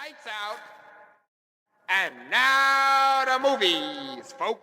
Lights out. And now the movies, folks.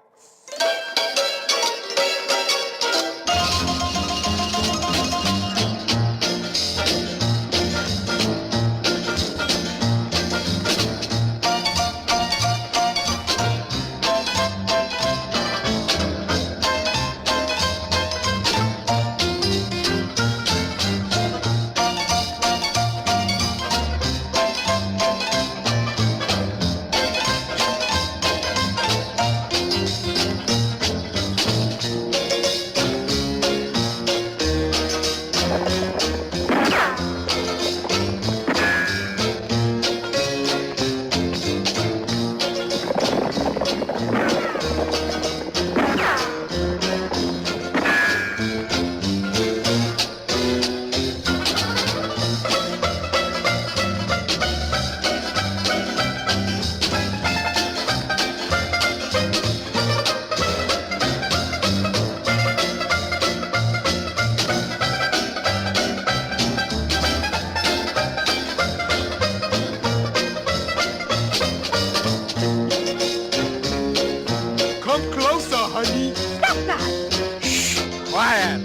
Quiet.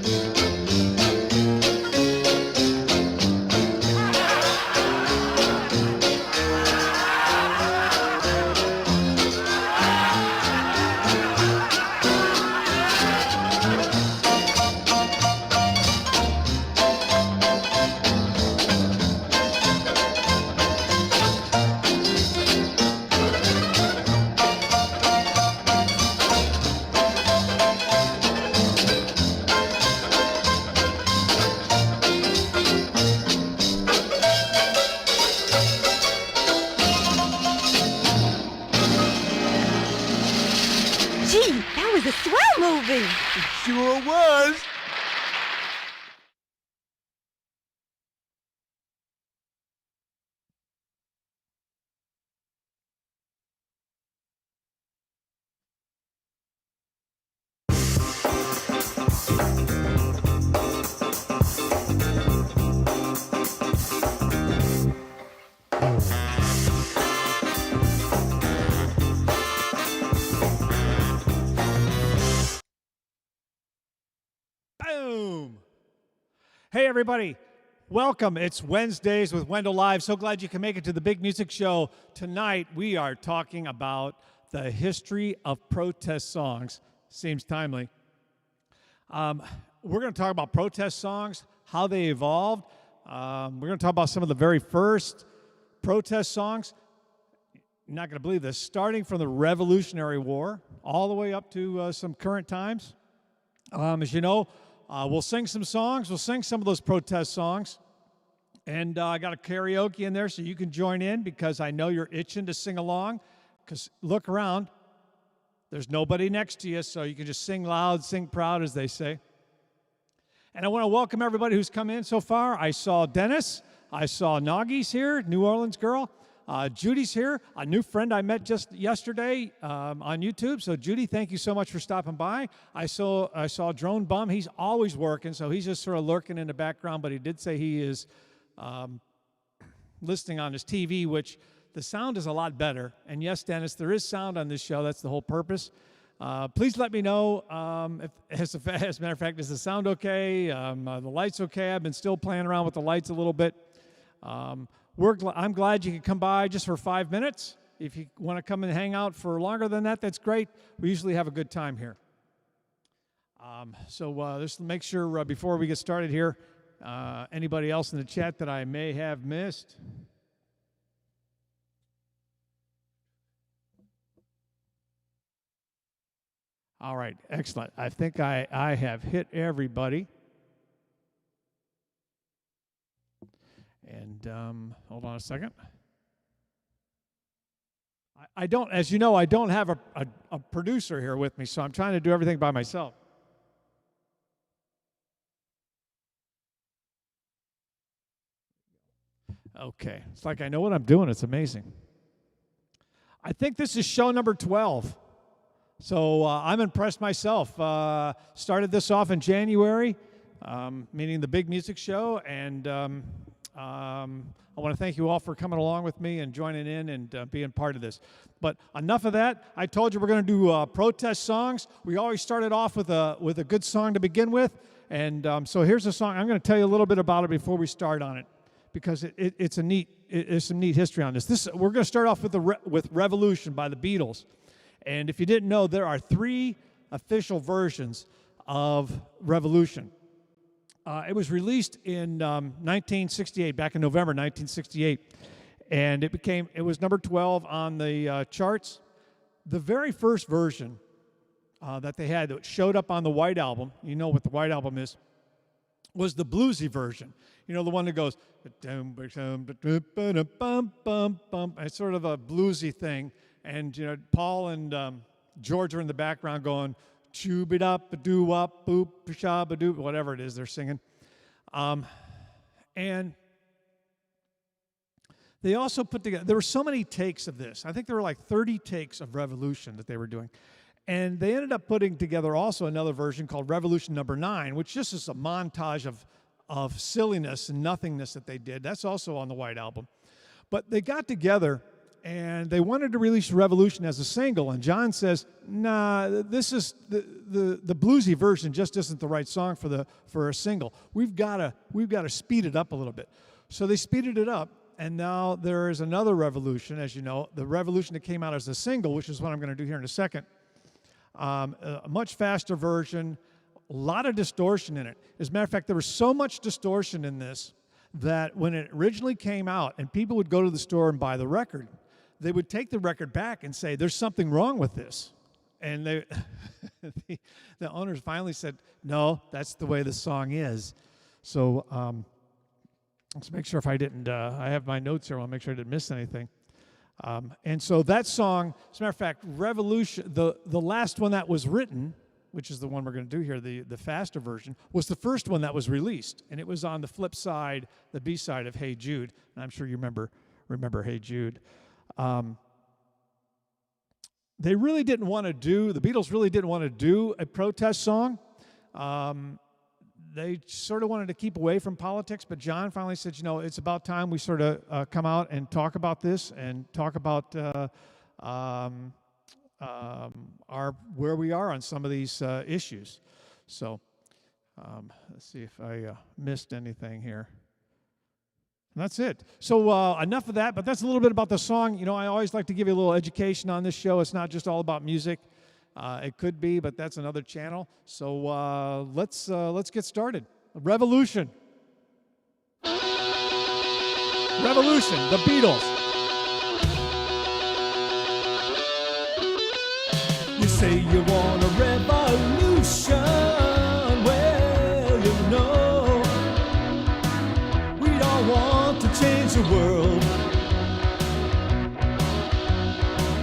Gee, that was a swell movie. It sure was. Boom! Hey, everybody. Welcome. It's Wednesdays with Wendell Live. So glad you can make it to the big music show. Tonight, we are talking about the history of protest songs. Seems timely. We're going to talk about protest songs, how they evolved. We're going to talk about some of the very first protest songs. You're not going to believe this. Starting from the Revolutionary War all the way up to some current times. As you know, we'll sing some songs. We'll sing some of those protest songs. And I got a karaoke in there so you can join in because I know you're itching to sing along. Because look around. There's nobody next to you, so you can just sing loud, sing proud, as they say. And I want to welcome everybody who's come in so far. I saw Dennis. I saw Noggy's here, New Orleans girl. Judy's here, a new friend I met just yesterday on YouTube. So Judy, thank you so much for stopping by. I saw Drone Bum. He's always working, so he's just sort of lurking in the background, but he did say he is listening on his TV, which the sound is a lot better. And yes, Dennis, there is sound on this show. That's the whole purpose. Please let me know if, as a matter of fact, is the sound okay? The lights okay? I've been still playing around with the lights a little bit. I'm glad you could come by just for 5 minutes. If you want to come and hang out for longer than that, that's great. We usually have a good time here. So just make sure before we get started here, anybody else in the chat that I may have missed? All right, excellent. I think I have hit everybody. And hold on a second. I don't, as you know, I don't have a producer here with me, so I'm trying to do everything by myself. Okay, it's like I know what I'm doing. It's amazing. I think this is show number 12. So I'm impressed myself. Started this off in January, meaning the big music show, and I want to thank you all for coming along with me and joining in and being part of this. But enough of that. I told you we're going to do protest songs. We always started off with a good song to begin with. And so here's a song. I'm going to tell you a little bit about it before we start on it, because it's some neat history on this. We're going to start off with Revolution by the Beatles. And if you didn't know, there are 3 official versions of Revolution. It was released in 1968, back in November 1968, and it was number 12 on the charts. The very first version that they had that showed up on the White Album, you know what the White Album is, was the bluesy version. You know, the one that goes, it's sort of a bluesy thing, and you know, Paul and George are in the background going, choo-be-dop-a-doo-wop, boop-sha-ba-doo, whatever it is they're singing. And they also put together, there were so many takes of this. I think there were like 30 takes of Revolution that they were doing. And they ended up putting together also another version called Revolution Number 9, which just is a montage of silliness and nothingness that they did. That's also on the White Album. But they got together and they wanted to release Revolution as a single, and John says, nah, this is the bluesy version just isn't the right song for a single. We've got to speed it up a little bit. So they speeded it up, and now there is another Revolution, as you know, the Revolution that came out as a single, which is what I'm going to do here in a second. A much faster version, a lot of distortion in it. As a matter of fact, there was so much distortion in this that when it originally came out and people would go to the store and buy the record, they would take the record back and say, there's something wrong with this. And the owners finally said, no, that's the way the song is. So let's make sure if I didn't, I have my notes here, I want to make sure I didn't miss anything. And so that song, as a matter of fact, Revolution, the last one that was written, which is the one we're going to do here, the faster version, was the first one that was released. And it was on the flip side, the B-side of Hey Jude. And I'm sure you remember Hey Jude. They really didn't want to do, the Beatles really didn't want to do a protest song. They sort of wanted to keep away from politics, but John finally said, you know, it's about time we sort of come out and talk about this and talk about where we are on some of these issues. So let's see if I missed anything here. And that's it. So enough of that, but that's a little bit about the song. You know, I always like to give you a little education on this show. It's not just all about music. It could be, but that's another channel. So let's get started. Revolution. Revolution, the Beatles. You say you want a revolution. Well, you know, we don't want to change the world.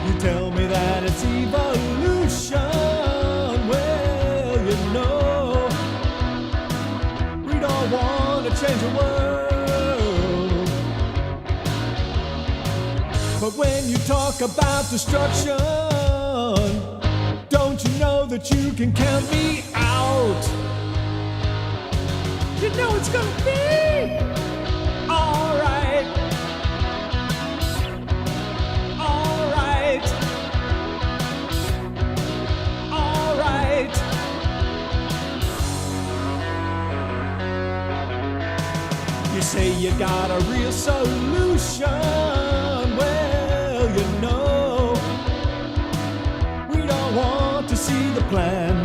You tell me that it's evolution. Well, you know, we don't want to change the world. But when you talk about destruction, don't you know that you can count me out? You know it's gonna be alright. Alright. Alright. You say you got a real solution. Well, you know, we don't want to see the plan.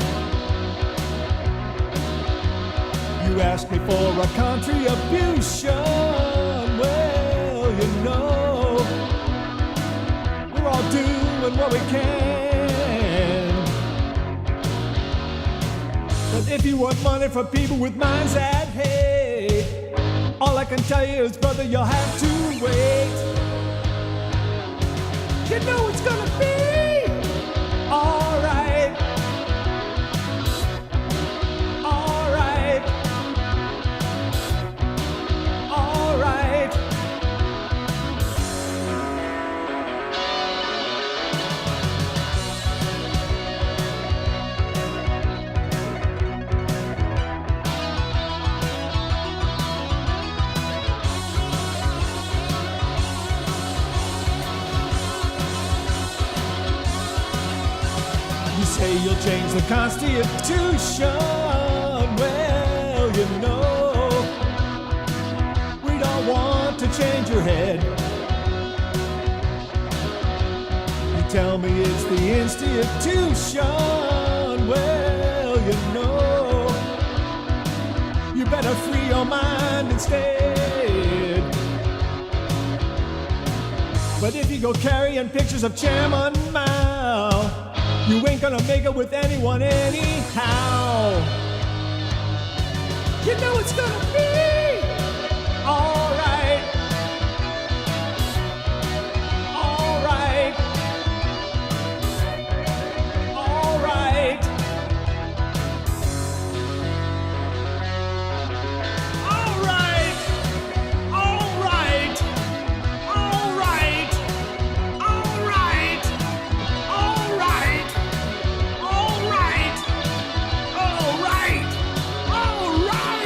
You ask me for a contribution. Well, you know, we're all doing what we can. But if you want money from people with minds that hate, all I can tell you is, brother, you'll have to wait. You know it's gonna be alright. Alright. Alright. say you'll change the Constitution. Well, you know, we don't want to change your head. You tell me it's the institution. Well, you know, you better free your mind instead. But if you go carrying pictures of Chairman Mao, you ain't gonna make it with anyone anyhow. You know it's gonna be alright. Alright. Alright. Alright. Alright. Alright. Alright. Alright. Alright. Alright. Alright.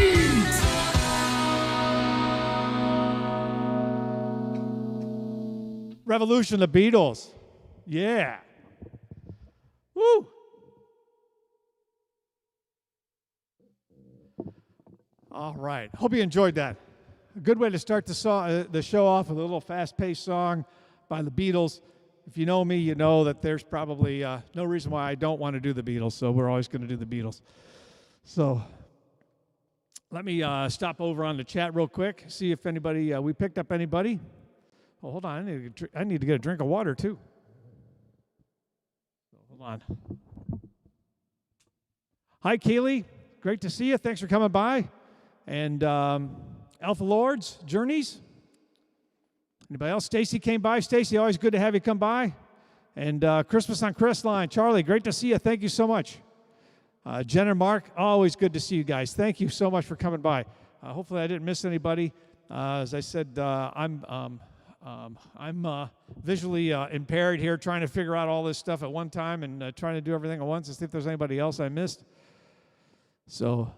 Revolution, the Beatles. Yeah. Woo. All right. Hope you enjoyed that. A good way to start the show off with a little fast-paced song by the Beatles. If you know me, you know that there's probably no reason why I don't want to do the Beatles, so we're always going to do the Beatles. So let me stop over on the chat real quick, see if anybody, we picked up anybody. Oh, hold on, I need to get a drink of water, too. So, hold on. Hi, Keely. Great to see you. Thanks for coming by. And Alpha Lords, Journeys. Anybody else? Stacy came by. Stacy, always good to have you come by. And Christmas on Crestline. Charlie, great to see you. Thank you so much. Jen and Mark, always good to see you guys. Thank you so much for coming by. Hopefully I didn't miss anybody. As I said, I'm visually impaired here, trying to figure out all this stuff at one time and trying to do everything at once and see if there's anybody else I missed. So,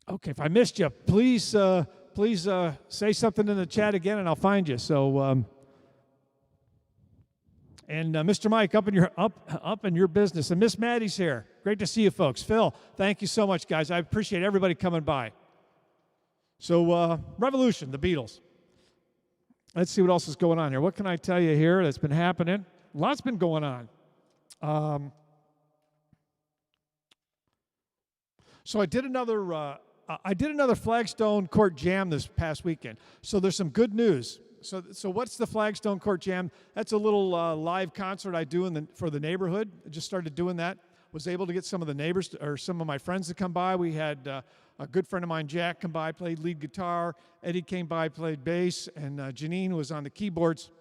okay, if I missed you, please say something in the chat again, and I'll find you. So, and Mr. Mike, up in your business, and Miss Maddie's here. Great to see you, folks. Phil, thank you so much, guys. I appreciate everybody coming by. So, Revolution, the Beatles. Let's see what else is going on here. What can I tell you here that's been happening? Lots been going on. So I did another Flagstone Court Jam this past weekend. So there's some good news. So what's the Flagstone Court Jam? That's a little live concert I do for the neighborhood. I just started doing that. Was able to get some of the neighbors or some of my friends to come by. We had a good friend of mine, Jack, come by, played lead guitar. Eddie came by, played bass, and Janine was on the keyboards.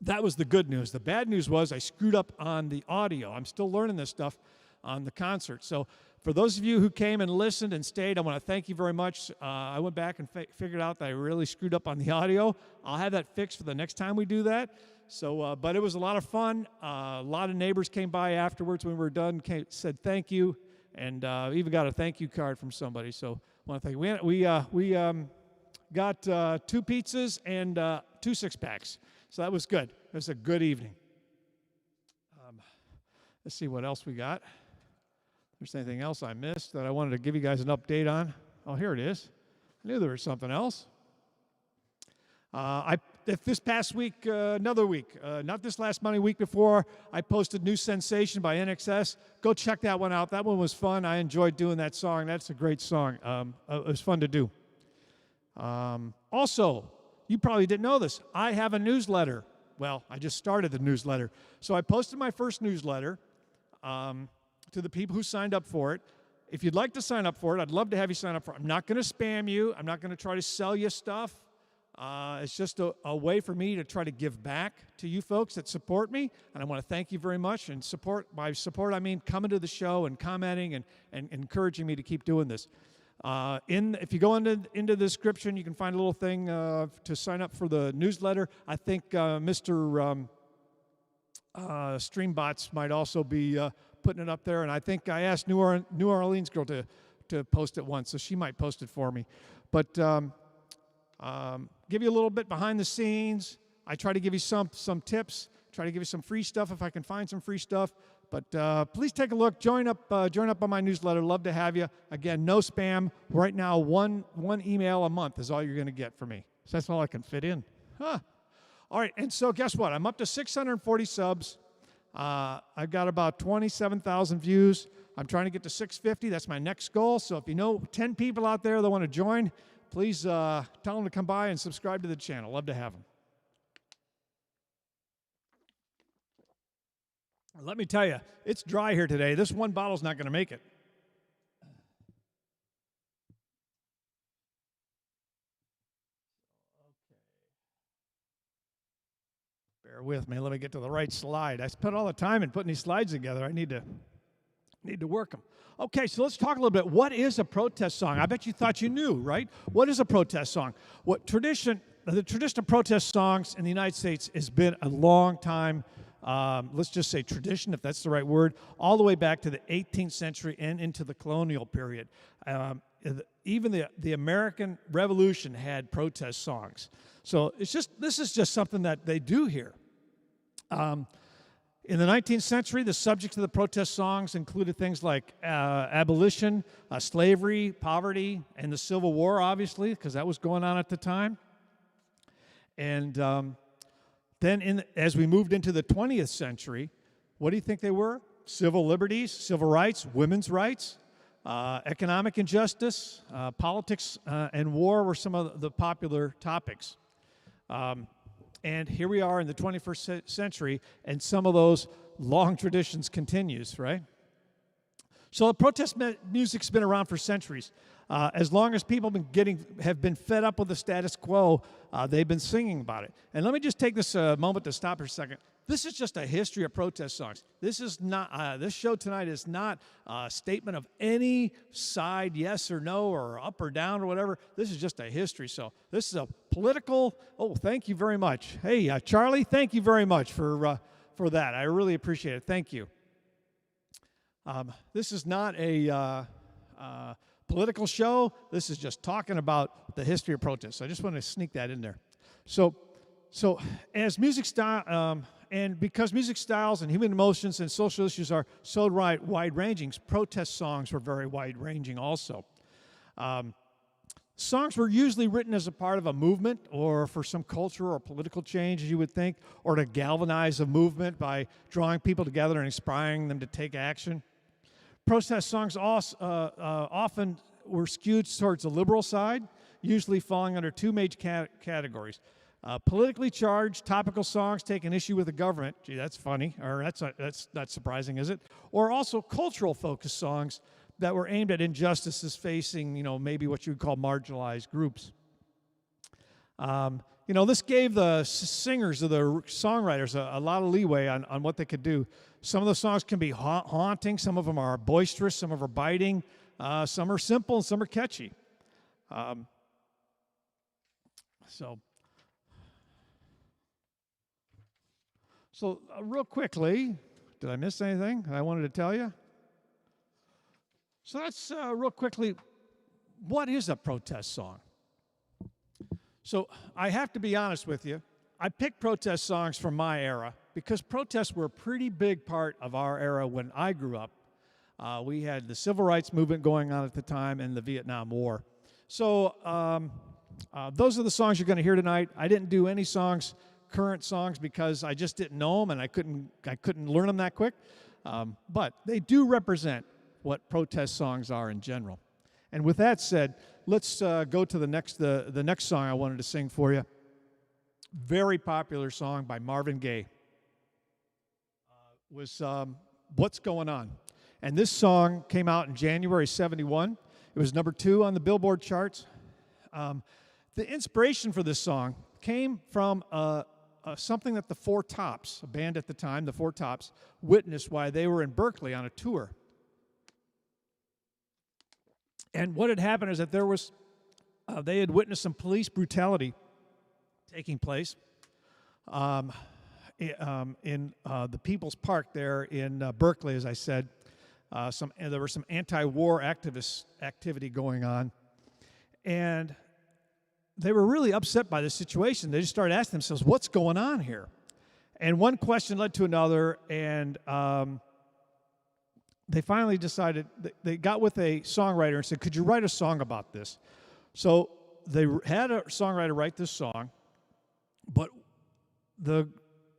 That was the good news. The bad news was I screwed up on the audio. I'm still learning this stuff on the concert. So for those of you who came and listened and stayed, I want to thank you very much. I went back and figured out that I really screwed up on the audio. I'll have that fixed for the next time we do that. So, but it was a lot of fun. A lot of neighbors came by afterwards when we were done, said thank you, and even got a thank you card from somebody. So I want to thank you. We got 2 pizzas and 2 6-packs. So that was good. It was a good evening. Let's see what else we got. If there's anything else I missed that I wanted to give you guys an update on. Oh, here it is. I knew there was something else. This past week, another week, not this last Monday, week before, I posted New Sensation by NXS. Go check that one out. That one was fun. I enjoyed doing that song. That's a great song. It was fun to do. Also, you probably didn't know this. I have a newsletter. Well, I just started the newsletter. So I posted my first newsletter to the people who signed up for it. If you'd like to sign up for it, I'd love to have you sign up for it. I'm not going to spam you. I'm not going to try to sell you stuff. It's just a way for me to try to give back to you folks that support me, and I want to thank you very much. And by support, I mean coming to the show and commenting and encouraging me to keep doing this. If you go into the description, you can find a little thing to sign up for the newsletter. I think Mr. Streambots might also be putting it up there, and I think I asked New Orleans girl to post it once, so she might post it for me. But give you a little bit behind the scenes. I try to give you some tips try to give you some free stuff if I can find some free stuff. But please take a look. Join up on my newsletter. Love to have you. Again, no spam. Right now, one email a month is all you're going to get from me. So that's all I can fit in. Huh. All right, and so guess what? I'm up to 640 subs. I've got about 27,000 views. I'm trying to get to 650. That's my next goal. So if you know 10 people out there that want to join, please tell them to come by and subscribe to the channel. Love to have them. Let me tell you, it's dry here today. This one bottle's not going to make it. Bear with me. Let me get to the right slide. I spent all the time in putting these slides together. I need to work them. Okay, so let's talk a little bit. What is a protest song? I bet you thought you knew, right? What is a protest song? The tradition of protest songs in the United States has been a long time, let's just say tradition, if that's the right word, all the way back to the 18th century and into the colonial period. Even the American Revolution had protest songs. So this is just something that they do here. In the 19th century, the subjects of the protest songs included things like abolition, slavery, poverty, and the Civil War, obviously, because that was going on at the time. And then as we moved into the 20th century, what do you think they were? Civil liberties, civil rights, women's rights, economic injustice, politics, and war were some of the popular topics. And here we are in the 21st century, and some of those long traditions continues, right? So the protest music's been around for centuries. As long as people have been fed up with the status quo, they've been singing about it. And let me just take this moment to stop for a second. This is just a history of protest songs. This is not. This show tonight is not a statement of any side, yes or no, or up or down or whatever. This is just a history. So this is a political. Oh, thank you very much. Hey, Charlie, thank you very much for that. I really appreciate it. Thank you. This is not a political show. This is just talking about the history of protests. So I just want to sneak that in there. So as music style, and because music styles and human emotions and social issues are so wide-ranging, protest songs were very wide-ranging also. Songs were usually written as a part of a movement or for some cultural or political change, as you would think, or to galvanize a movement by drawing people together and inspiring them to take action. Protest songs often were skewed towards the liberal side, usually falling under two major categories. Politically charged, topical songs taking issue with the government. Gee, that's funny, or that's not surprising, is it? Or also cultural-focused songs that were aimed at injustices facing, maybe what you would call marginalized groups. This gave the singers or the songwriters a lot of leeway on what they could do. Some of the songs can be haunting. Some of them are boisterous. Some of them are biting. Some are simple. And some are catchy. So real quickly, did I miss anything I wanted to tell you? So that's real quickly, what is a protest song? So I have to be honest with you. I picked protest songs from my era because protests were a pretty big part of our era when I grew up. We had the civil rights movement going on at the time and the Vietnam War. So those are the songs you're going to hear tonight. I didn't do any current songs, because I just didn't know them and I couldn't learn them that quick. But they do represent what protest songs are in general. And with that said, let's go to the next song I wanted to sing for you. Very popular song by Marvin Gaye. Was What's Going On? And this song came out in January '71. It was #2 on the Billboard charts. The inspiration for this song came from something that the Four Tops, a band at the time, the Four Tops, witnessed while they were in Berkeley on a tour. And what had happened is that they had witnessed some police brutality taking place in the People's Park there in Berkeley, as I said. There was some anti-war activity going on. And they were really upset by the situation. They just started asking themselves, what's going on here? And one question led to another, and they finally decided, they got with a songwriter and said, could you write a song about this? So they had a songwriter write this song, but the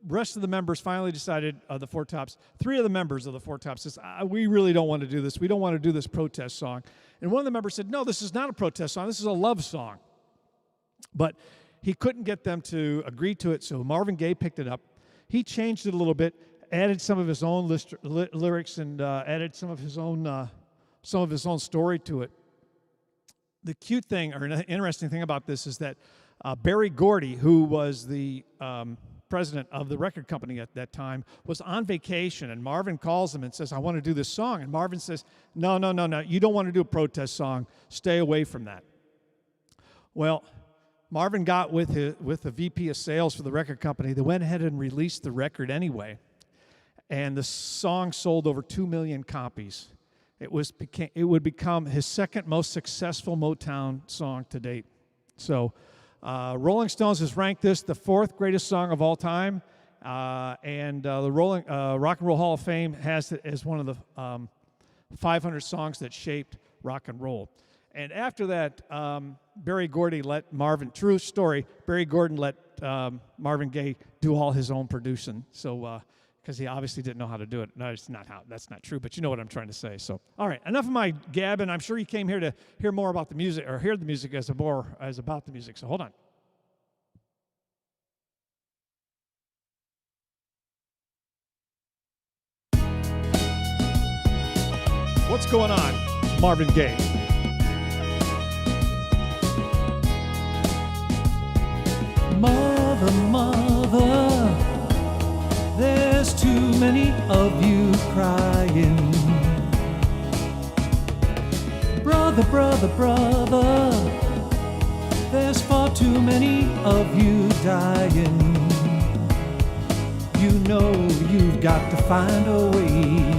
rest of the members finally decided, the Four Tops, 3 of the members of the Four Tops says, we really don't want to do this. We don't want to do this protest song. And one of the members said, no, this is not a protest song. This is a love song. But he couldn't get them to agree to it, so Marvin Gaye picked it up. He changed it a little bit, added some of his own lyrics, and added some of his own story to it. The cute thing, or an interesting thing about this, is that Berry Gordy, who was the president of the record company at that time, was on vacation, and Marvin calls him and says, I want to do this song. And Marvin says, no, you don't want to do a protest song. Stay away from that. Well, Marvin got with the VP of sales for the record company. They went ahead and released the record anyway, and the song sold over 2 million copies. It would become his second most successful Motown song to date. So Rolling Stones has ranked this the 4th greatest song of all time, and the Rock and Roll Hall of Fame has it as one of the 500 songs that shaped rock and roll. And after that, Berry Gordy let Marvin, true story, Berry Gordy let Marvin Gaye do all his own producing. So, because he obviously didn't know how to do it. No, that's not true, but you know what I'm trying to say. So, all right, enough of my gabbing. I'm sure you came here to hear more about the music, or hear the music as about the music. So hold on. What's going on? Marvin Gaye. Mother, mother, there's too many of you crying. Brother, brother, brother, there's far too many of you dying. You know you've got to find a way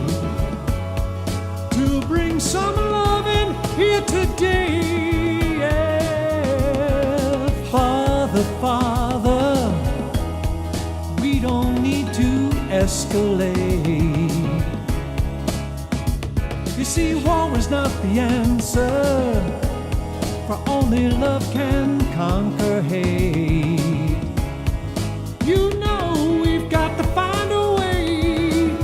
to bring some love in here today. Yeah. Father, Father, we don't need to escalate. You see, war is not the answer, for only love can conquer hate. You know we've got to find a way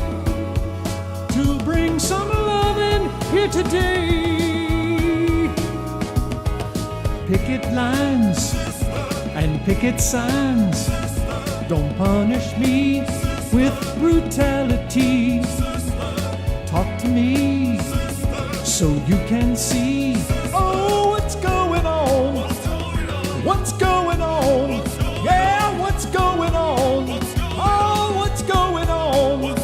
to bring some love in here today. Picket lines and picket signs, don't punish me with brutality. Talk to me so you can see, oh, what's going on? What's going on? Yeah, what's going on? Oh, what's going on?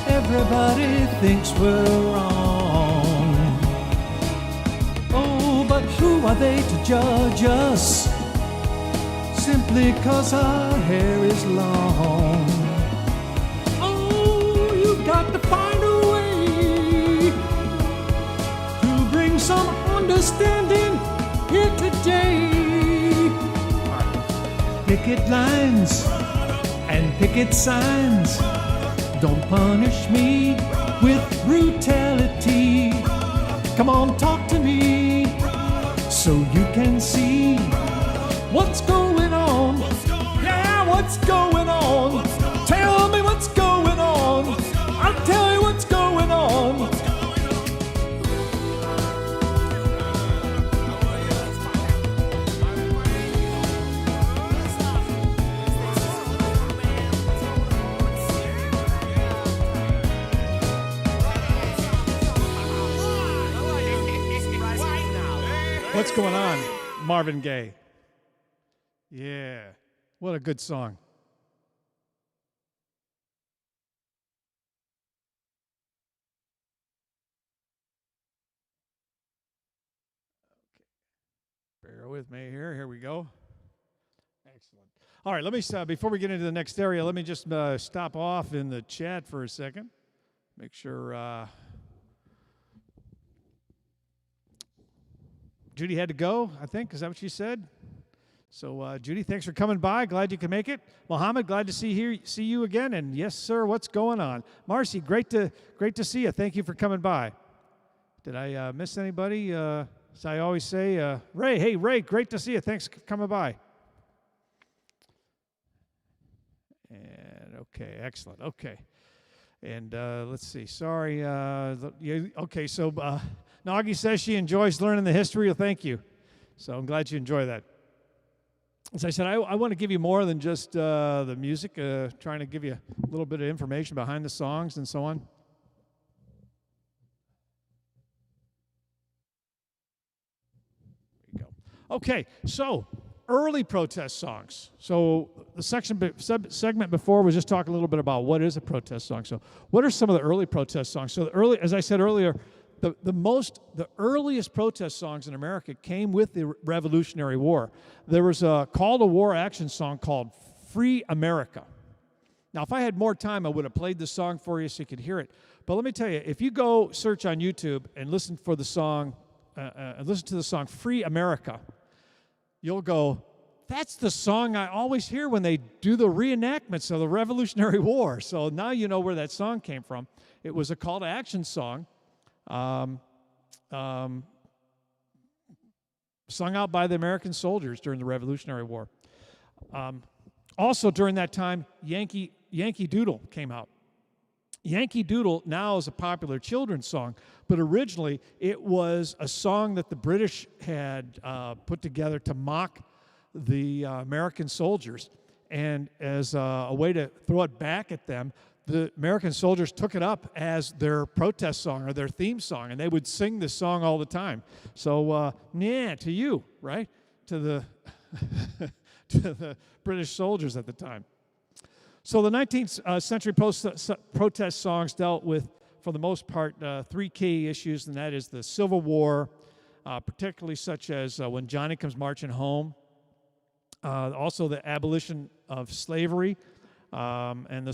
Everybody thinks we're wrong. Oh, but who are they to judge us simply 'cause our hair is long? Oh, you've got to find a way to bring some understanding here today. Picket lines and picket signs, don't punish me with brutality. Come on, talk to me so you can see what's going on. Yeah, what's going on? Tell me what's going on. I'll tell you what's going on. What's going on? Marvin Gaye. Yeah. What a good song. Bear with me here. Here we go. Excellent. All right, let me before we get into the next area, let me just stop off in the chat for a second. Make sure Judy had to go, I think. Is that what she said? So, Judy, thanks for coming by. Glad you could make it. Mohammed, glad to see you again. And yes, sir, what's going on? Marcy, great to see you. Thank you for coming by. Did I miss anybody? As I always say, Ray, hey, Ray, great to see you. Thanks for coming by. And okay, excellent. Okay. And let's see. Sorry. Okay, so Nagi says she enjoys learning the history. Well, thank you. So I'm glad you enjoy that. As I said, I want to give you more than just the music, trying to give you a little bit of information behind the songs and so on. There you go. Okay, so early protest songs. So the segment before was just talking a little bit about what is a protest song. So what are some of the early protest songs? So as I said earlier, the earliest protest songs in America came with the Revolutionary War. There was a call to war action song called Free America. Now, if I had more time, I would have played the song for you so you could hear it. But let me tell you, if you go search on YouTube and listen for the song, listen to the song Free America, you'll go, that's the song I always hear when they do the reenactments of the Revolutionary War. So now you know where that song came from. It was a call to action song. Sung out by the American soldiers during the Revolutionary War. Also during that time, Yankee Doodle came out. Yankee Doodle now is a popular children's song, but originally it was a song that the British had put together to mock the American soldiers. And as a way to throw it back at them, the American soldiers took it up as their protest song or their theme song, and they would sing this song all the time. So, to you, right? To the to the British soldiers at the time. So the 19th century protest songs dealt with, for the most part, three key issues, and that is the Civil War, particularly such as When Johnny Comes Marching Home, also the abolition of slavery, and the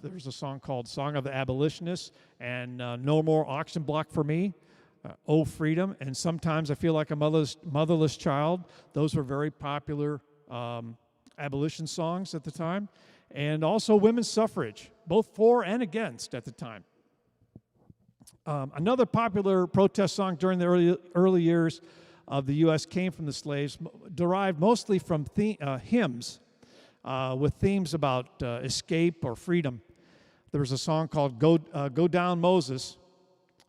there's a song called Song of the Abolitionists, and No More Auction Block for Me, Oh Freedom, and Sometimes I Feel Like a Motherless Child. Those were very popular abolition songs at the time. And also women's suffrage, both for and against at the time. Another popular protest song during the early years of the U.S. came from the slaves, derived mostly from hymns with themes about escape or freedom. There was a song called Go Down Moses.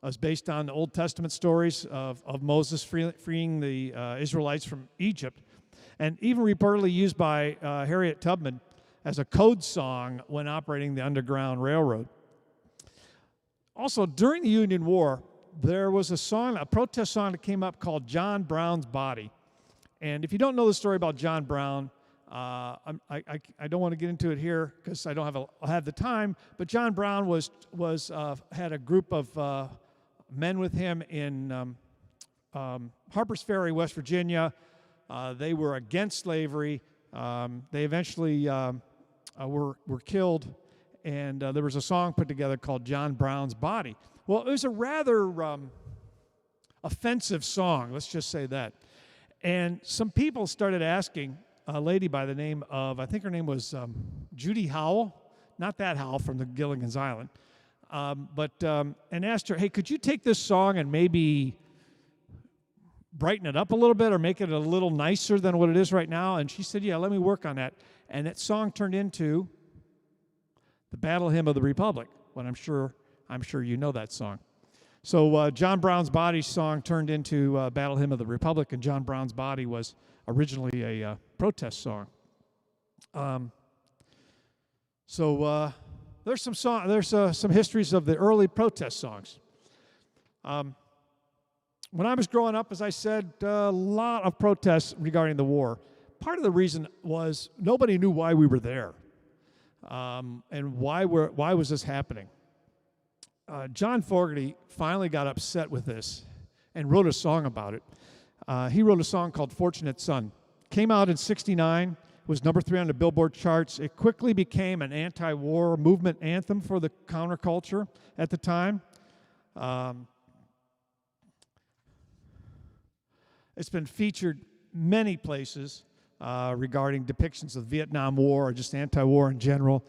It was based on the Old Testament stories of Moses freeing the Israelites from Egypt, and even reportedly used by Harriet Tubman as a code song when operating the Underground Railroad. Also, during the Union War, there was a protest song that came up called John Brown's Body. And if you don't know the story about John Brown, I don't want to get into it here because I don't have the time. But John Brown had a group of men with him in Harper's Ferry, West Virginia. They were against slavery. They eventually were killed, and there was a song put together called John Brown's Body. Well, it was a rather offensive song, let's just say that. And some people started asking a lady by the name of, I think her name was Judy Howell, not that Howell from the Gilligan's Island, and asked her, hey, could you take this song and maybe brighten it up a little bit or make it a little nicer than what it is right now? And she said, yeah, let me work on that. And that song turned into the Battle Hymn of the Republic, when I'm sure you know that song. So John Brown's Body song turned into Battle Hymn of the Republic, and John Brown's Body was originally a protest song. There's some histories of the early protest songs. When I was growing up, as I said, a lot of protests regarding the war. part of the reason was nobody knew why we were there, and why was this happening. John Fogerty finally got upset with this and wrote a song about it. He wrote a song called Fortunate Son. Came out in '69, was number 3 on the Billboard charts. It quickly became an anti-war movement anthem for the counterculture at the time. It's been featured many places regarding depictions of the Vietnam War or just anti-war in general.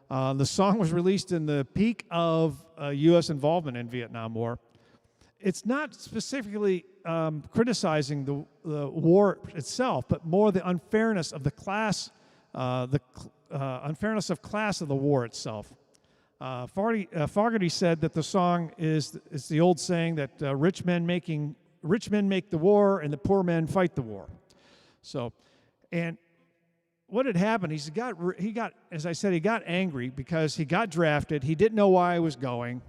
The song was released in the peak of U.S. involvement in Vietnam War. It's not specifically criticizing the war itself, but more the unfairness of the class, unfairness of class of the war itself. Fogerty said that the song is the old saying that rich men make the war and the poor men fight the war. So, and what had happened? He got, as I said, he got angry because he got drafted. He didn't know why he was going,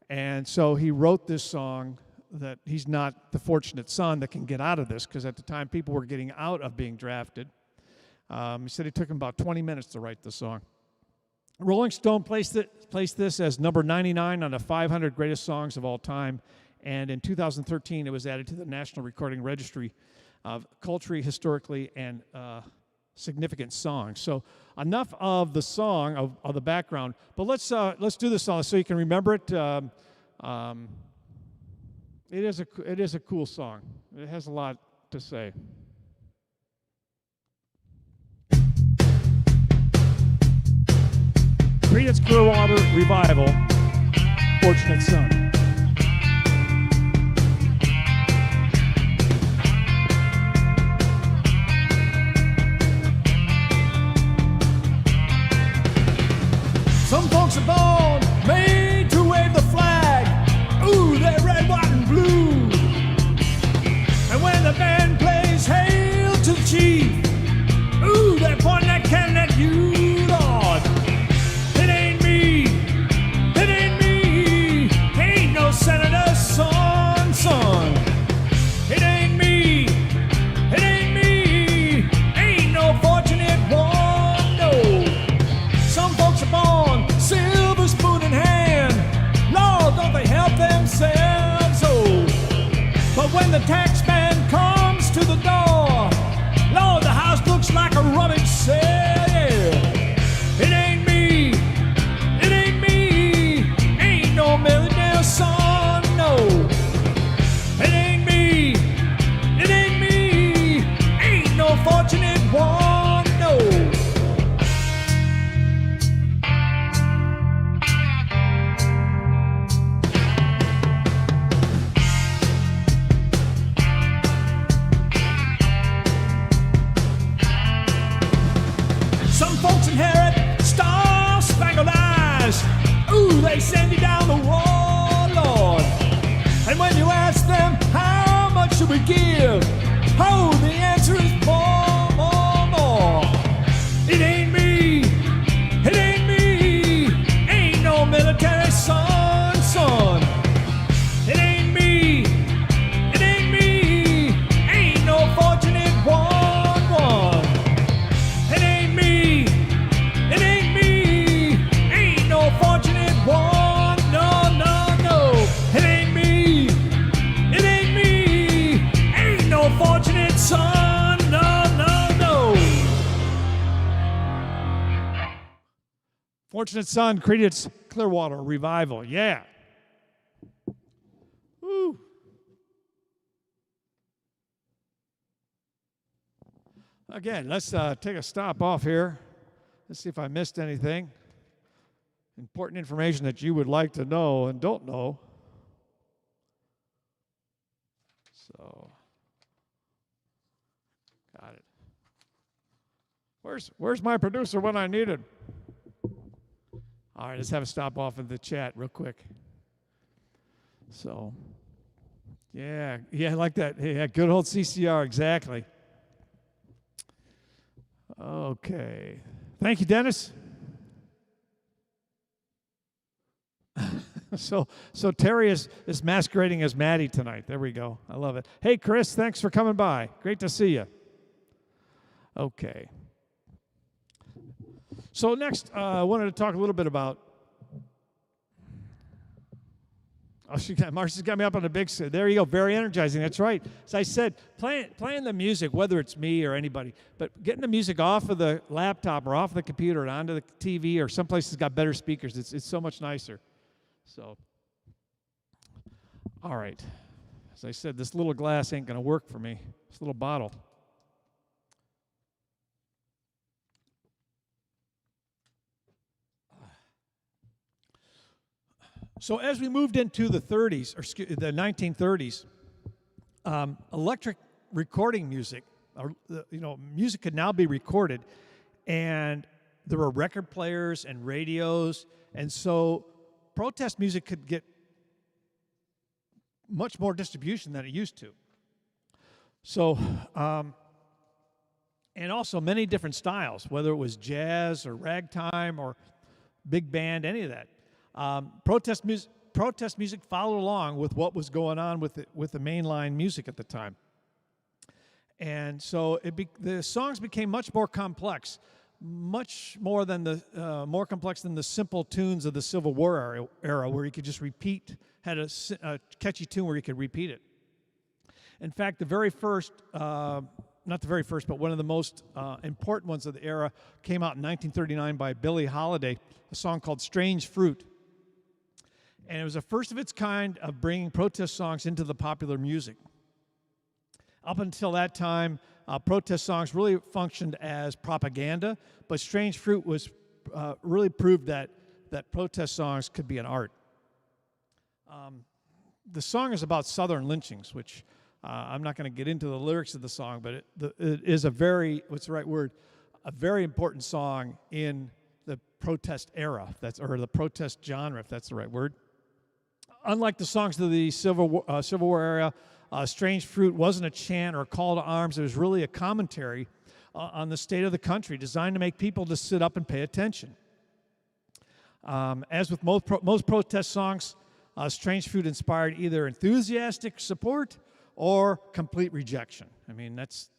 and so he wrote this song that he's not the fortunate son that can get out of this, because at the time people were getting out of being drafted. He said it took him about 20 minutes to write the song. Rolling Stone placed this as number 99 on the 500 greatest songs of all time, and in 2013 it was added to the National Recording Registry of culturally, historically, and significant songs. So enough of the song, of the background, but let's do this song so you can remember it. It is a cool song. It has a lot to say. Creedence Clearwater Revival, Fortunate Son. Some folks are born made to wave the flag. Ooh, they're red, white, and blue. And when the band plays Hail to the Chief, ooh, they're pointing that cannon at you, Lord. It ain't me, it ain't me, ain't no senator's son. It ain't me, ain't no fortunate one, no. Some folks are born silver spoon in hand. Lord, don't they help themselves, oh. But when the tax man comes to the door, Lord, the house looks like a rummage sale, yeah. It ain't me, ain't no millionaire son, no. It ain't me, ain't no fortunate one, no. Some folks inherit star-spangled eyes. Ooh, they send you down the wall, Lord. And when you ask them, how much should we give? Oh, the answer is more, more, more. It ain't me, ain't no military son. It ain't me, ain't no fortunate one. It ain't me, ain't no fortunate one, no. It ain't me, ain't no fortunate son, no. Fortunate Son, Creedence Clearwater Revival. Yeah. Woo. Again, let's take a stop off here. Let's see if I missed anything. Important information that you would like to know and don't know. So, got it. Where's my producer when I need him? All right, let's have a stop off in the chat real quick. So, yeah, like that. Yeah, good old CCR, exactly. Okay. Thank you, Dennis. So Terry is masquerading as Maddie tonight. There we go. I love it. Hey, Chris, thanks for coming by. Great to see you. Okay. So next, I wanted to talk a little bit about. Oh, Marcia's got me up on the big set. There you go. Very energizing. That's right. As I said, playing the music, whether it's me or anybody, but getting the music off of the laptop or off the computer and onto the TV or someplace that's got better speakers, it's so much nicer. So, all right. As I said, this little glass ain't going to work for me. This little bottle. So as we moved into the 30s, or the 1930s, electric recording music, music could now be recorded, and there were record players and radios, and so protest music could get much more distribution than it used to. So, and also many different styles, whether it was jazz or ragtime or big band, any of that. Protest music followed along with what was going on with the mainline music at the time, and so the songs became much more complex, much more complex than the simple tunes of the Civil War era, where you could just had a catchy tune where you could repeat it. In fact, the very first, not the very first, but one of the most important ones of the era came out in 1939 by Billie Holiday, a song called "Strange Fruit." And it was the first of its kind of bringing protest songs into the popular music. Up until that time, protest songs really functioned as propaganda, but Strange Fruit was really proved that protest songs could be an art. The song is about Southern lynchings, which I'm not going to get into the lyrics of the song, but it is a very, what's the right word? A very important song in the protest era, or the protest genre, if that's the right word. Unlike the songs of the Civil War era, Strange Fruit wasn't a chant or a call to arms. It was really a commentary on the state of the country, designed to make people just sit up and pay attention. As with most protest songs, Strange Fruit inspired either enthusiastic support or complete rejection. I mean, that's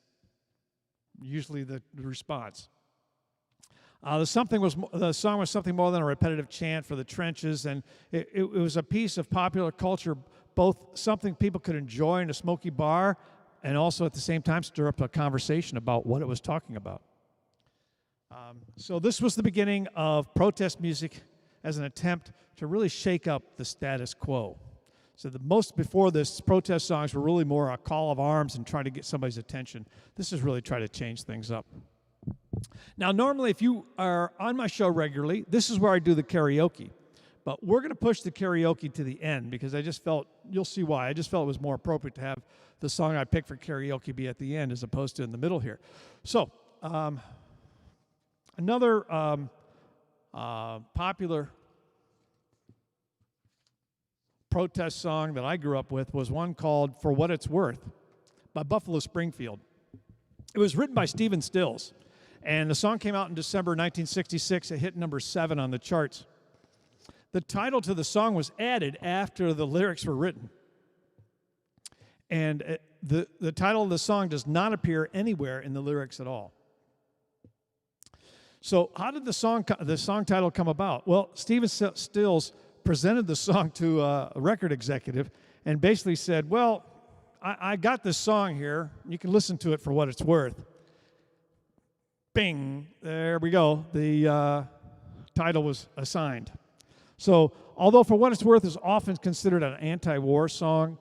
usually the response. The song was something more than a repetitive chant for the trenches, and it was a piece of popular culture, both something people could enjoy in a smoky bar, and also at the same time stir up a conversation about what it was talking about. So this was the beginning of protest music as an attempt to really shake up the status quo. So before this, protest songs were really more a call of arms and trying to get somebody's attention. This is really trying to change things up. Now, normally, if you are on my show regularly, this is where I do the karaoke. But we're going to push the karaoke to the end because I just felt, you'll see why, I just felt it was more appropriate to have the song I picked for karaoke be at the end as opposed to in the middle here. So, another popular protest song that I grew up with was one called "For What It's Worth" by Buffalo Springfield. It was written by Stephen Stills. And the song came out in December 1966. It hit number 7 on the charts. The title to the song was added after the lyrics were written. And the title of the song does not appear anywhere in the lyrics at all. So how did the song title come about? Well, Stephen Stills presented the song to a record executive and basically said, well, I got this song here. You can listen to it for what it's worth. Bing, there we go. The title was assigned. So, although For What It's Worth is often considered an anti-war song,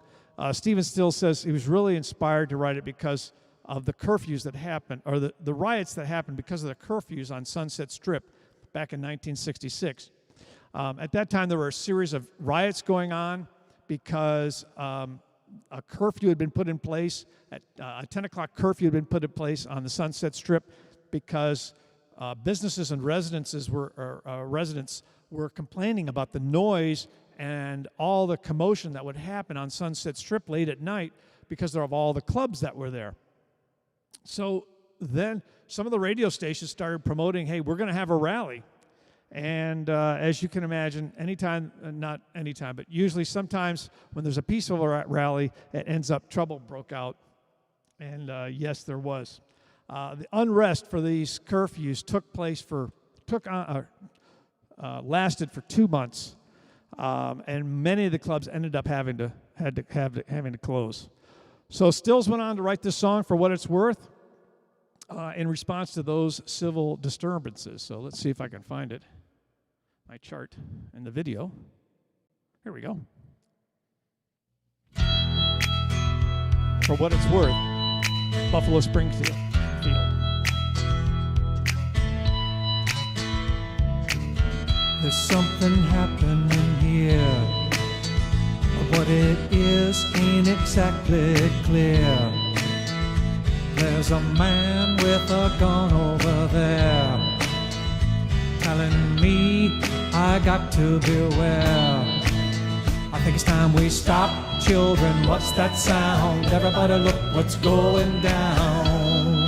Stephen Stills says he was really inspired to write it because of the curfews that happened, or the riots that happened because of the curfews on Sunset Strip back in 1966. At that time, there were a series of riots going on because a curfew had been put in place, a 10 o'clock curfew had been put in place on the Sunset Strip because businesses and residents were complaining about the noise and all the commotion that would happen on Sunset Strip late at night because of all the clubs that were there. So then some of the radio stations started promoting, hey, we're going to have a rally. And as you can imagine, not anytime, but usually sometimes when there's a peaceful rally, it ends up trouble broke out. And yes, there was. The unrest for these curfews lasted for 2 months, and many of the clubs ended up having to close. So Stills went on to write this song for what it's worth in response to those civil disturbances. So let's see if I can find it. My chart and the video. Here we go. For what it's worth, Buffalo Springfield. There's something happening here, but what it is ain't exactly clear. There's a man with a gun over there telling me I got to beware. I think it's time we stop, children. What's that sound? Everybody look what's going down.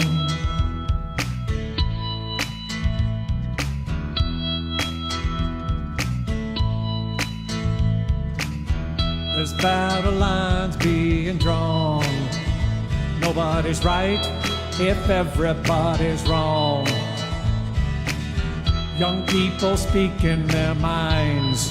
There's battle lines being drawn. Nobody's right if everybody's wrong. Young people speaking their minds,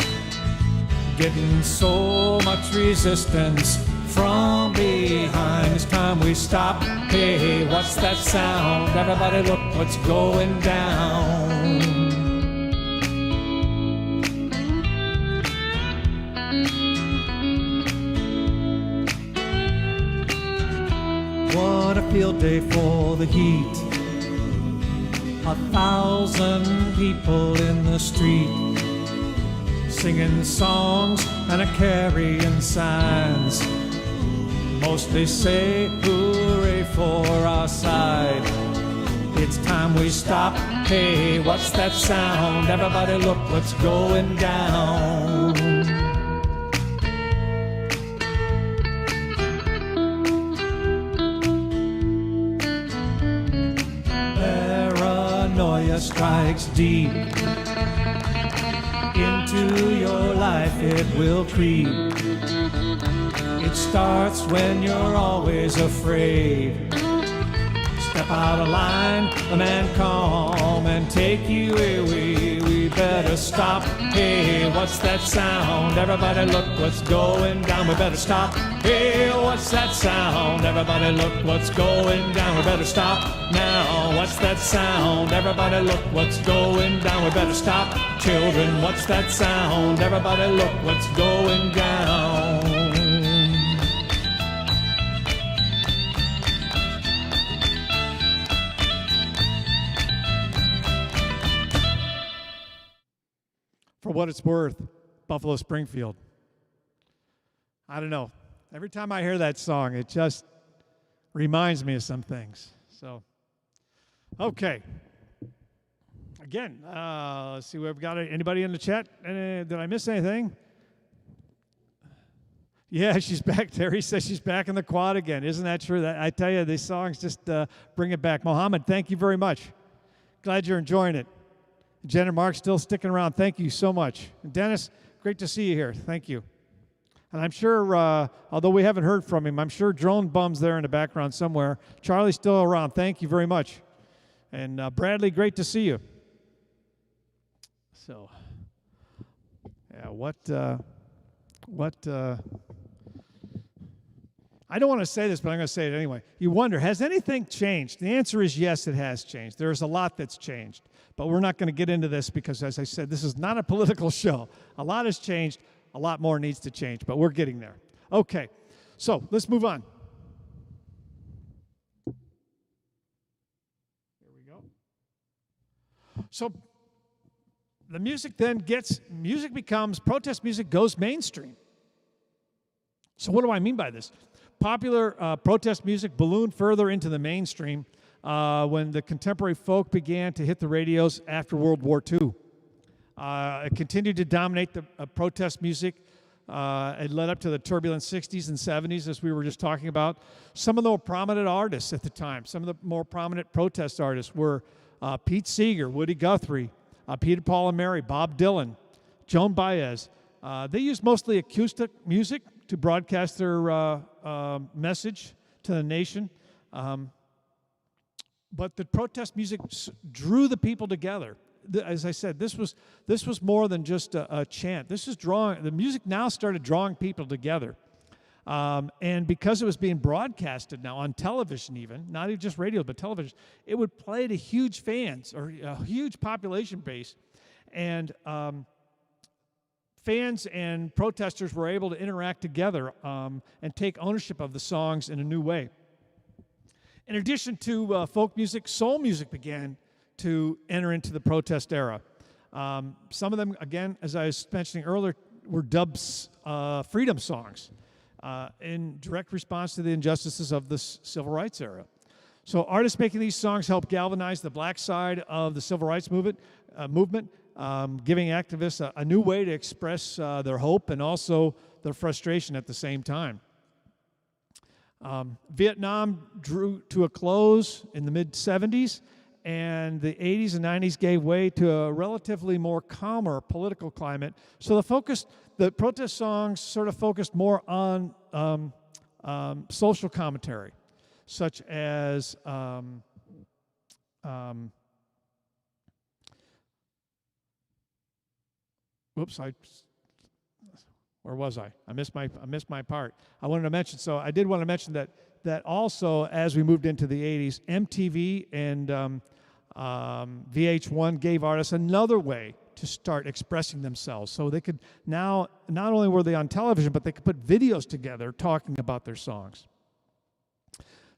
getting so much resistance from behind. It's time we stop. Hey, what's that sound? Everybody look what's going down. What a field day for the heat. 1,000 people in the street, singing songs and carrying signs. Mostly say hooray for our side. It's time we stop. Hey, what's that sound? Everybody look what's going down. Paranoia strikes deep. Into your life it will creep. It starts when you're always afraid. Step out of line, the man come and take you away. We better stop. Hey, what's that sound? Everybody look what's going down. We better stop. Hey, what's that sound? Everybody look what's going down. We better stop now. What's that sound? Everybody look what's going down. We better stop. Children, what's that sound? Everybody look what's going down. For what it's worth, Buffalo Springfield. I don't know. Every time I hear that song, it just reminds me of some things. So, okay. Again, let's see, we've got anybody in the chat. Did I miss anything? Yeah, she's back. Terry says she's back in the quad again. Isn't that true? I tell you, these songs just bring it back. Mohammed, thank you very much. Glad you're enjoying it. Jen and Mark still sticking around. Thank you so much. And Dennis, great to see you here. Thank you. And I'm sure, although we haven't heard from him, I'm sure Drone Bum's there in the background somewhere. Charlie's still around. Thank you very much. And Bradley, great to see you. So, yeah, I don't want to say this, but I'm going to say it anyway. You wonder, has anything changed? The answer is yes, it has changed. There's a lot that's changed. But we're not going to get into this because, as I said, this is not a political show. A lot has changed. A lot more needs to change, but we're getting there. Okay, so let's move on. Here we go. So the protest music goes mainstream. So what do I mean by this? Popular protest music ballooned further into the mainstream when the contemporary folk began to hit the radios after World War II. It continued to dominate the protest music. It led up to the turbulent 60s and 70s, as we were just talking about. Some of the more prominent artists at the time, some of the more prominent protest artists were Pete Seeger, Woody Guthrie, Peter, Paul and Mary, Bob Dylan, Joan Baez. They used mostly acoustic music to broadcast their message to the nation. but the protest music drew the people together. As I said, this was more than just a chant. The music now started drawing people together. And because it was being broadcasted now on television even, not even just radio, but television, it would play to huge fans or a huge population base. And fans and protesters were able to interact together and take ownership of the songs in a new way. In addition to folk music, soul music began to enter into the protest era. Some of them, again, as I was mentioning earlier, were dubbed freedom songs in direct response to the injustices of the civil rights era. So artists making these songs helped galvanize the black side of the civil rights movement, giving activists a new way to express their hope and also their frustration at the same time. Vietnam drew to a close in the mid-'70s, and the 80s and 90s gave way to a relatively more calmer political climate. So the protest songs sort of focused more on social commentary, such as where was I? I missed my part. I did want to mention that also as we moved into the 80s, MTV and VH1 gave artists another way to start expressing themselves. So they could now, not only were they on television, but they could put videos together talking about their songs.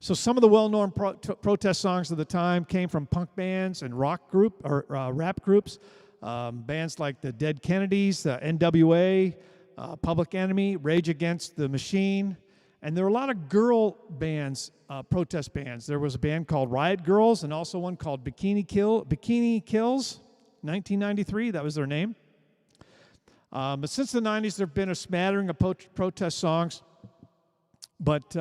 So some of the well-known protest songs of the time came from punk bands and rap groups, bands like the Dead Kennedys, NWA, Public Enemy, Rage Against the Machine, and there were a lot of girl bands, protest bands. There was a band called Riot Girls and also one called Bikini Kills, 1993, that was their name. But since the 90s, there have been a smattering of protest songs, but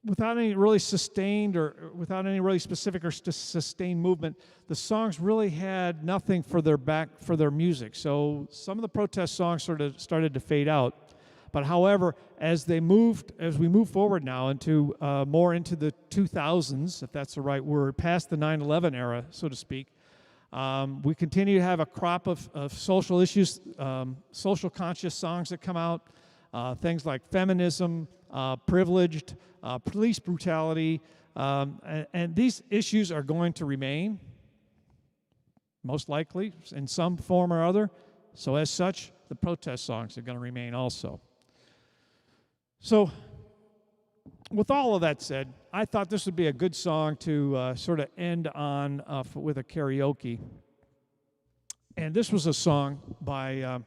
without any really sustained or without any really specific or sustained movement, the songs really had nothing for their music. So some of the protest songs sort of started to fade out. But however, as we move forward now into more into the 2000s, if that's the right word, past the 9/11 era, so to speak, we continue to have a crop of social issues, social conscious songs that come out, things like feminism, privileged, police brutality, and these issues are going to remain, most likely, in some form or other. So as such, the protest songs are going to remain also. So with all of that said, I thought this would be a good song to sort of end on with a karaoke. And this was a song by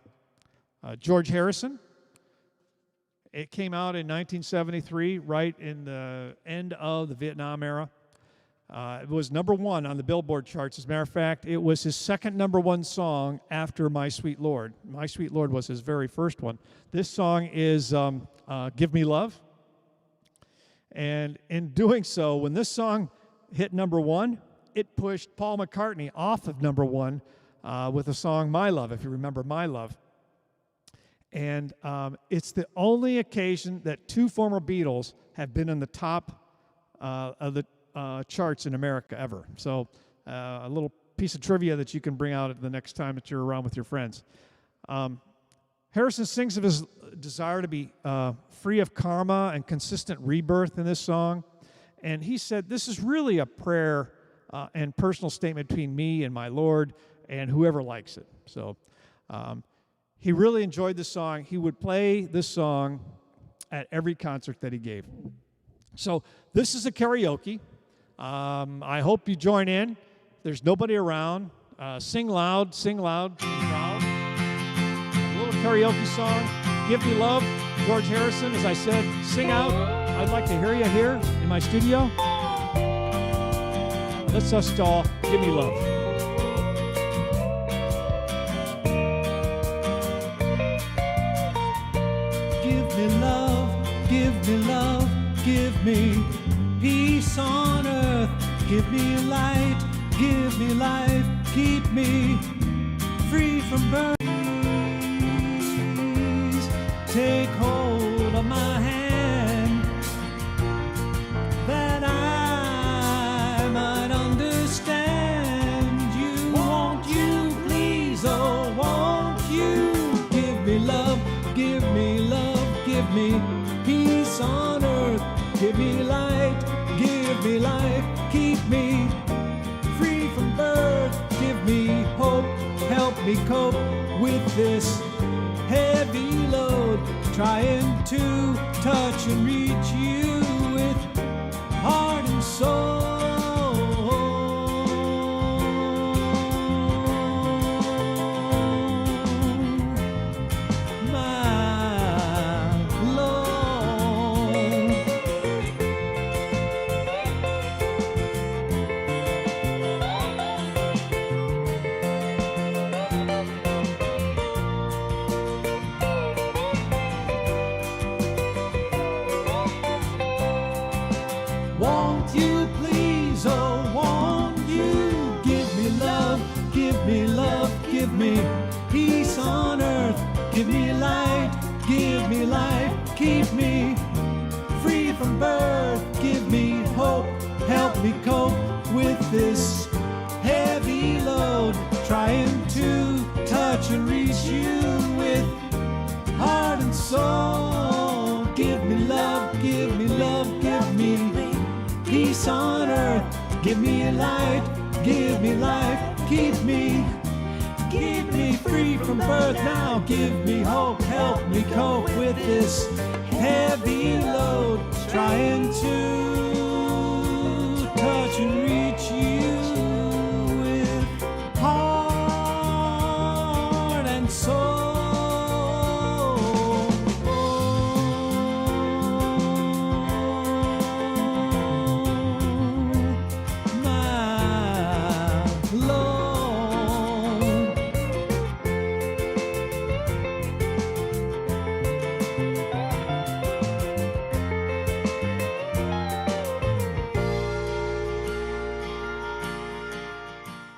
George Harrison. It came out in 1973, right in the end of the Vietnam era. It was #1 on the Billboard charts. As a matter of fact, it was his second #1 song after My Sweet Lord. My Sweet Lord was his very first one. This song is Give Me Love. And in doing so, when this song hit #1, it pushed Paul McCartney off of #1 with the song My Love, if you remember My Love. And it's the only occasion that two former Beatles have been in the top of the charts in America ever. So a little piece of trivia that you can bring out the next time that you're around with your friends. Harrison sings of his desire to be free of karma and consistent rebirth in this song. And he said, this is really a prayer and personal statement between me and my Lord and whoever likes it. So he really enjoyed this song. He would play this song at every concert that he gave. So this is a karaoke. I hope you join in. There's nobody around. Sing loud, sing loud, sing proud. A little karaoke song, Give Me Love. George Harrison, as I said, sing out. I'd like to hear you here in my studio. Let's us all give me love. Give me love, give me love, give me peace on earth. Give me light, give me life, keep me free from burdens. Take hold of my hand, give me peace on earth. Give me light, give me life, keep me free from birth. Give me hope, help me cope with this heavy load. Trying to touch and reach you with heart and soul. Won't you please, oh won't you give me love, give me love, give me peace on earth, give me light, give me life, keep me free from birth, give me hope, help me cope with this heavy load, trying to touch and reach you with heart and soul. Give me love, give me love, give me peace on earth, give me light, give me life, keep me free from birth now, give me hope, help me cope with this heavy load, trying to touch and reach you with heart and soul.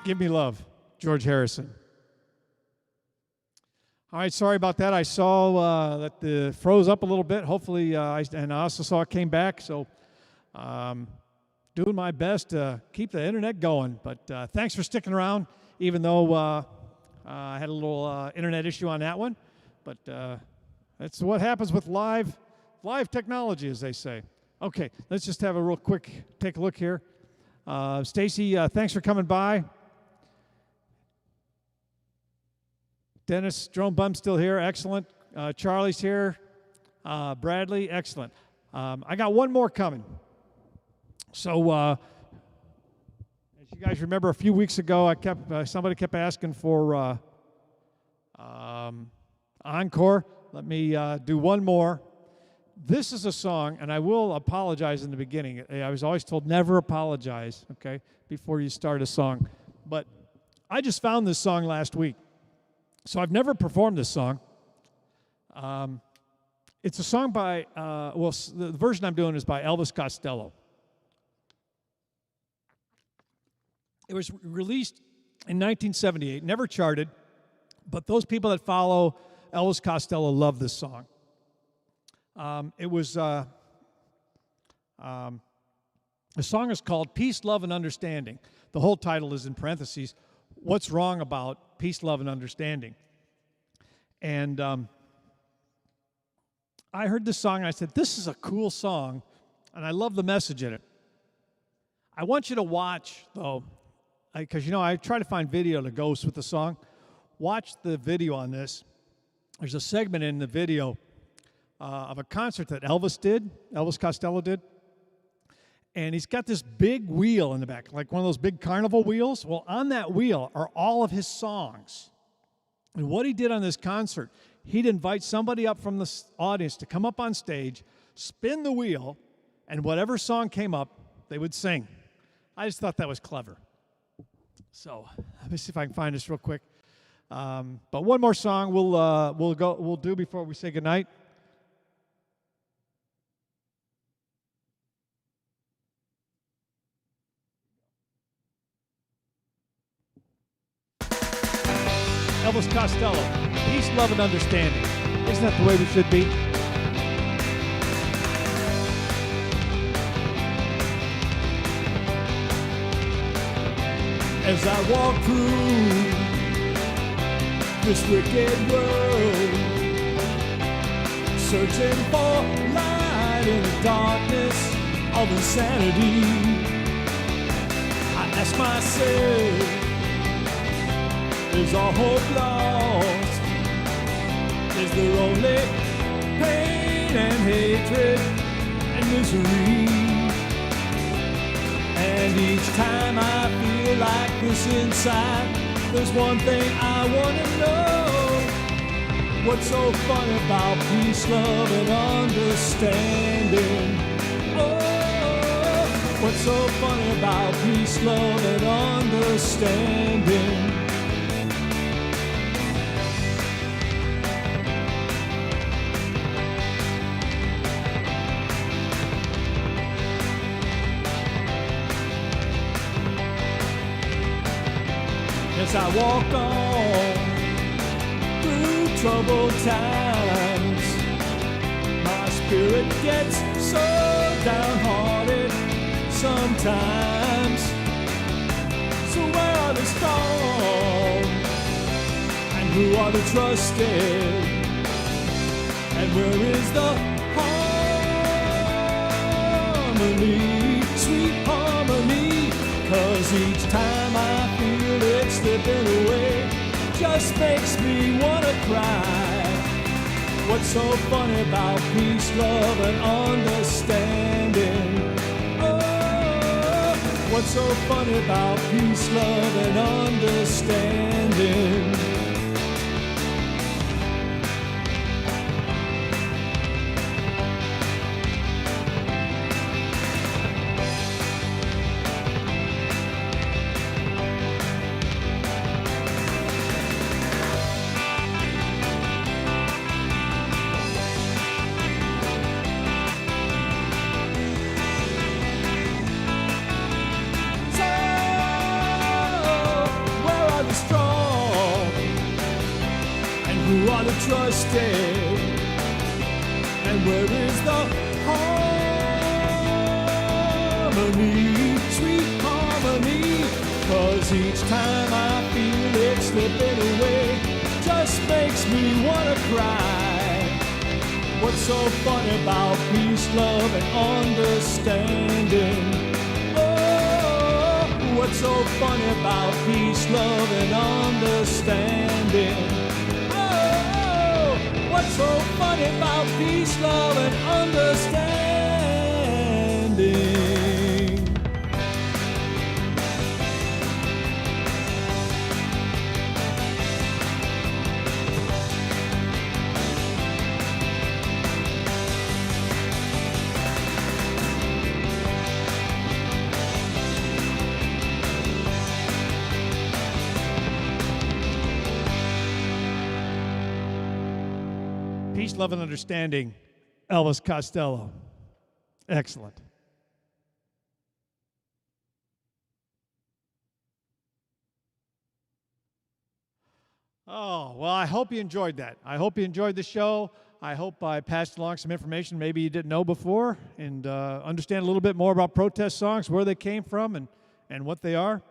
Give Me Love, George Harrison. All right, sorry about that. I saw that the froze up a little bit. Hopefully, and I also saw it came back. So, doing my best to keep the internet going. But thanks for sticking around, even though I had a little internet issue on that one. But that's what happens with live technology, as they say. Okay, let's just have a real quick take a look here. Stacy, thanks for coming by. Dennis Drone still here, excellent. Charlie's here. Bradley, excellent. I got one more coming. So, as you guys remember, a few weeks ago, somebody kept asking for encore. Let me do one more. This is a song, and I will apologize in the beginning. I was always told never apologize, okay, before you start a song. But I just found this song last week. So I've never performed this song. It's a song by, the version I'm doing is by Elvis Costello. It was released in 1978, never charted, but those people that follow Elvis Costello love this song. The song is called Peace, Love, and Understanding. The whole title is in parentheses, What's Wrong About Peace, Love, and Understanding? And I heard this song, and I said, this is a cool song, and I love the message in it. I want you to watch, though, because, I try to find video that goes with the song. Watch the video on this. There's a segment in the video of a concert that Elvis Costello did. And he's got this big wheel in the back, like one of those big carnival wheels. Well, on that wheel are all of his songs. And what he did on this concert, he'd invite somebody up from the audience to come up on stage, spin the wheel, and whatever song came up, they would sing. I just thought that was clever. So let me see if I can find this real quick. But one more song we'll do before we say goodnight. Elvis Costello, Peace, Love, and Understanding. Isn't that the way we should be? As I walk through this wicked world, searching for light in the darkness of insanity. I ask myself, is all hope lost? Is there only pain and hatred and misery? And each time I feel like this inside, there's one thing I want to know. What's so fun about peace, love, and understanding? Oh, what's so fun about peace, love, and understanding? As I walk on through troubled times, my spirit gets so downhearted sometimes. So where are the strong? And who are the trusted? And where is the harmony, sweet harmony? 'Cause each time I feel it slipping away, just makes me wanna cry. What's so funny about peace, love, and understanding? Oh, what's so funny about peace, love, and understanding? Who are the trusted? And where is the harmony, sweet harmony? 'Cause each time I feel it slipping away, just makes me wanna cry. What's so fun about peace, love, and understanding? Oh, what's so fun about peace, love, and understanding? What's so funny about peace, love, and understanding? Peace, love, and understanding, Elvis Costello. Excellent. Oh, well, I hope you enjoyed that. I hope you enjoyed the show. I hope I passed along some information maybe you didn't know before and understand a little bit more about protest songs, where they came from, and what they are.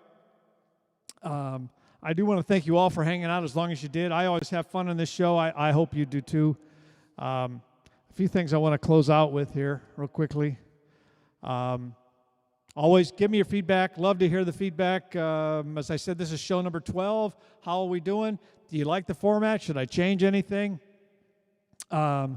I do want to thank you all for hanging out as long as you did. I always have fun on this show. I hope you do too. A few things I want to close out with here real quickly. Always give me your feedback. Love to hear the feedback. As I said, this is show number 12. How are we doing? Do you like the format? Should I change anything? I'd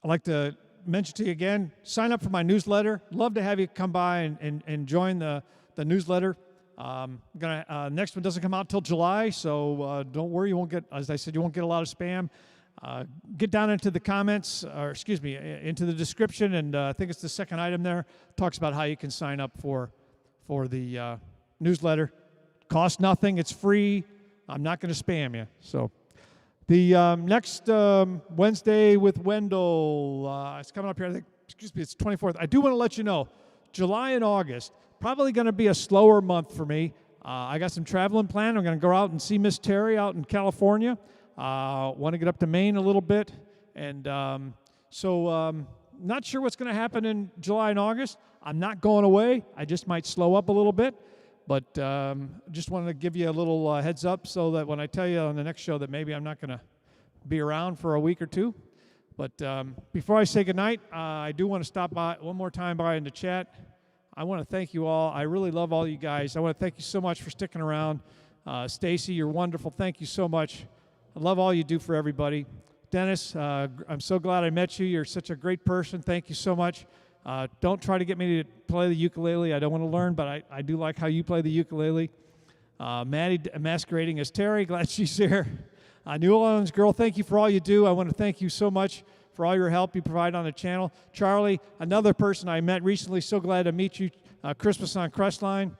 like to mention to you again, sign up for my newsletter. Love to have you come by and join the newsletter. Next one doesn't come out till July, so don't worry. You won't get, as I said, you won't get a lot of spam. Get down into the comments, into the description, and I think it's the second item there. Talks about how you can sign up for the newsletter. Costs nothing. It's free. I'm not going to spam you. So the next Wednesday with Wendell, it's coming up here. I think, it's 24th. I do want to let you know, July and August, probably going to be a slower month for me. I got some traveling planned. I'm going to go out and see Miss Terry out in California. Want to get up to Maine a little bit. And not sure what's going to happen in July and August. I'm not going away. I just might slow up a little bit. But just wanted to give you a little heads up so that when I tell you on the next show that maybe I'm not going to be around for a week or two. But before I say goodnight, I do want to stop by one more time by in the chat. I want to thank you all. I really love all you guys. I want to thank you so much for sticking around. Stacy, you're wonderful. Thank you so much. I love all you do for everybody. Dennis, I'm so glad I met you. You're such a great person. Thank you so much. Don't try to get me to play the ukulele. I don't want to learn, but I do like how you play the ukulele. Maddie masquerading as Terry, glad she's here. New Orleans Girl, thank you for all you do. I want to thank you so much for all your help you provide on the channel. Charlie, another person I met recently, so glad to meet you. Christmas on Crestline.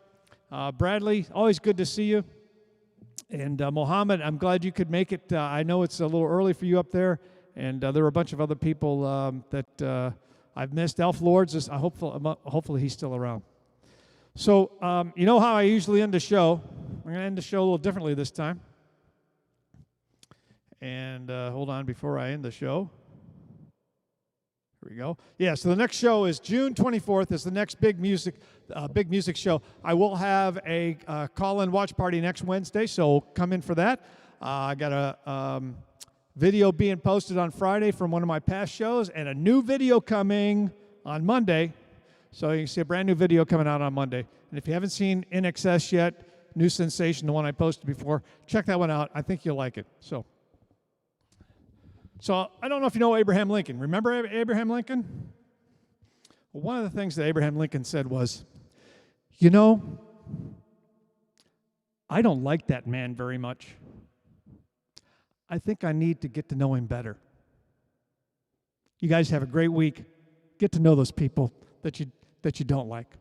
Bradley, always good to see you. And Mohammed, I'm glad you could make it. I know it's a little early for you up there, and there were a bunch of other people that I've missed. Elf Lords, hopefully he's still around. So you know how I usually end the show. I'm going to end the show a little differently this time. And hold on before I end the show. Here we go. Yeah, so the next show is June 24th is the next big music show. I will have a call-in watch party next Wednesday, so come in for that. I got a video being posted on Friday from one of my past shows, and a new video coming on Monday. So you can see a brand new video coming out on Monday. And if you haven't seen In Excess yet, New Sensation, the one I posted before, check that one out. I think you'll like it. So I don't know if you know Abraham Lincoln. Remember Abraham Lincoln? Well, one of the things that Abraham Lincoln said was, you know, I don't like that man very much. I think I need to get to know him better. You guys have a great week. Get to know those people that you don't like.